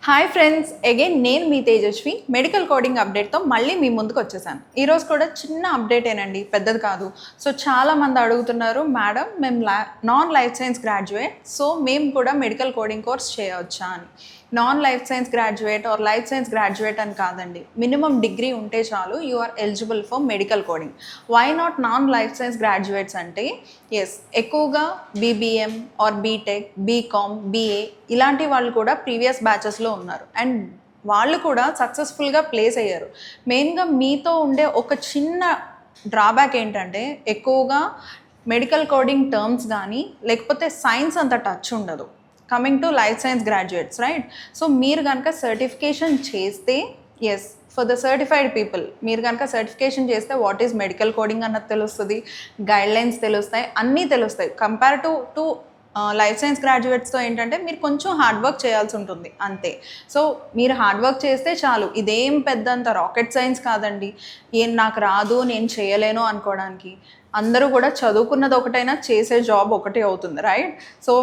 Hi friends, again నేను మీ Tejaswi medical coding అప్డేట్తో మళ్ళీ మీ ముందుకు వచ్చేసాను. ఈరోజు కూడా చిన్న అప్డేటేనండి, పెద్దది కాదు. సో చాలామంది అడుగుతున్నారు, మేడం మేము non life science graduate, so మేము కూడా మెడికల్ కోడింగ్ కోర్స్ చేయవచ్చా అని. Non life science graduate or life science graduate అని కాదండి, మినిమం డిగ్రీ ఉంటే చాలు you are eligible for medical coding. Why not non life science graduates అంటే, ఎస్ ఎక్కువగా BBM or BTech, BCom, BA ఇలాంటి వాళ్ళు కూడా ప్రీవియస్ బ్యాచెస్లో ఉన్నారు అండ్ వాళ్ళు కూడా సక్సెస్ఫుల్గా ప్లేస్ అయ్యారు. మెయిన్గా మీతో ఉండే ఒక చిన్న డ్రాబ్యాక్ ఏంటంటే, ఎక్కువగా మెడికల్ కోడింగ్ టర్మ్స్ కానీ లేకపోతే సైన్స్ అంత టచ్ ఉండదు coming to life science graduates, right? So మీరు కనుక సర్టిఫికేషన్ చేస్తే, yes for the certified people, మీరు కనుక సర్టిఫికేషన్ చేస్తే వాట్ ఈజ్ మెడికల్ కోడింగ్ అన్నది తెలుస్తుంది, గైడ్లైన్స్ తెలుస్తాయి, అన్నీ తెలుస్తాయి. కంపేర్ టు లైఫ్ సైన్స్ గ్రాడ్యుయేట్స్తో ఏంటంటే మీరు కొంచెం హార్డ్ వర్క్ చేయాల్సి ఉంటుంది అంతే. సో మీరు హార్డ్ వర్క్ చేస్తే చాలు, ఇదేం పెద్దంత రాకెట్ సైన్స్ కాదండి. ఏం నాకు రాదు, నేను చేయలేను అనుకోవడానికి. అందరూ కూడా చదువుకున్నది ఒకటైనా చేసే జాబ్ ఒకటే అవుతుంది, రైట్? సో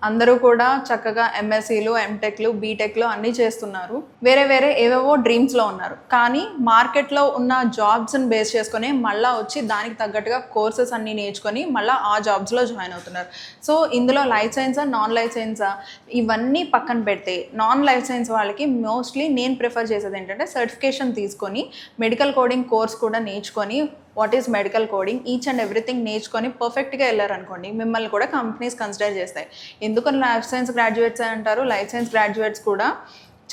అందరూ కూడా చక్కగా ఎంఎస్సీలు, ఎంటెక్లు, బీటెక్లు అన్నీ చేస్తున్నారు. వేరే వేరే ఏవేవో డ్రీమ్స్లో ఉన్నారు. కానీ మార్కెట్లో ఉన్న జాబ్స్ని బేస్ చేసుకొని మళ్ళీ వచ్చి దానికి తగ్గట్టుగా కోర్సెస్ అన్నీ నేర్చుకొని మళ్ళీ ఆ జాబ్స్లో జాయిన్ అవుతున్నారు. సో ఇందులో లైఫ్ సైన్సా, నాన్ లైఫ్ సైన్సా ఇవన్నీ పక్కన పెడితే నాన్ లైఫ్ సైన్స్ వాళ్ళకి మోస్ట్లీ నేను ప్రిఫర్ చేసేది ఏంటంటే సర్టిఫికేషన్ తీసుకొని మెడికల్ కోడింగ్ కోర్స్ కూడా నేర్చుకొని what is medical coding each and everything నేర్చుకొని పర్ఫెక్ట్గా వెళ్ళారనుకోండి, మిమ్మల్ని కూడా కంపెనీస్ కన్సిడర్ చేస్తాయి. ఎందుకని లైఫ్ సైన్స్ గ్రాడ్యుయేట్స్ అంటారు, లైఫ్ సైన్స్ గ్రాడ్యుయేట్స్ కూడా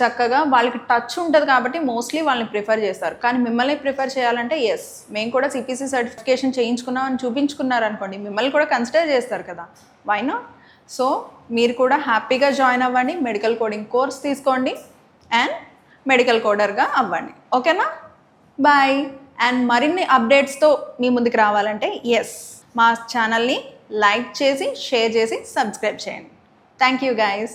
చక్కగా వాళ్ళకి టచ్ ఉంటుంది కాబట్టి మోస్ట్లీ వాళ్ళని ప్రిఫర్ చేస్తారు. కానీ మిమ్మల్ని ప్రిఫర్ చేయాలంటే ఎస్ మేము కూడా సిపిసి సర్టిఫికేషన్ చేయించుకున్నాం అని చూపించుకున్నారనుకోండి, మిమ్మల్ని కూడా కన్సిడర్ చేస్తారు కదా, వై నాట్? సో మీరు కూడా హ్యాపీగా జాయిన్ అవ్వండి, మెడికల్ కోడింగ్ కోర్స్ తీసుకోండి అండ్ మెడికల్ కోడర్గా అవ్వండి. ఓకేనా? బాయ్. అండ్ మరిన్ని అప్డేట్స్తో మీ ముందుకు రావాలంటే ఎస్ మా ఛానల్ని లైక్ చేసి, షేర్ చేసి, సబ్స్క్రైబ్ చేయండి. Thank you guys.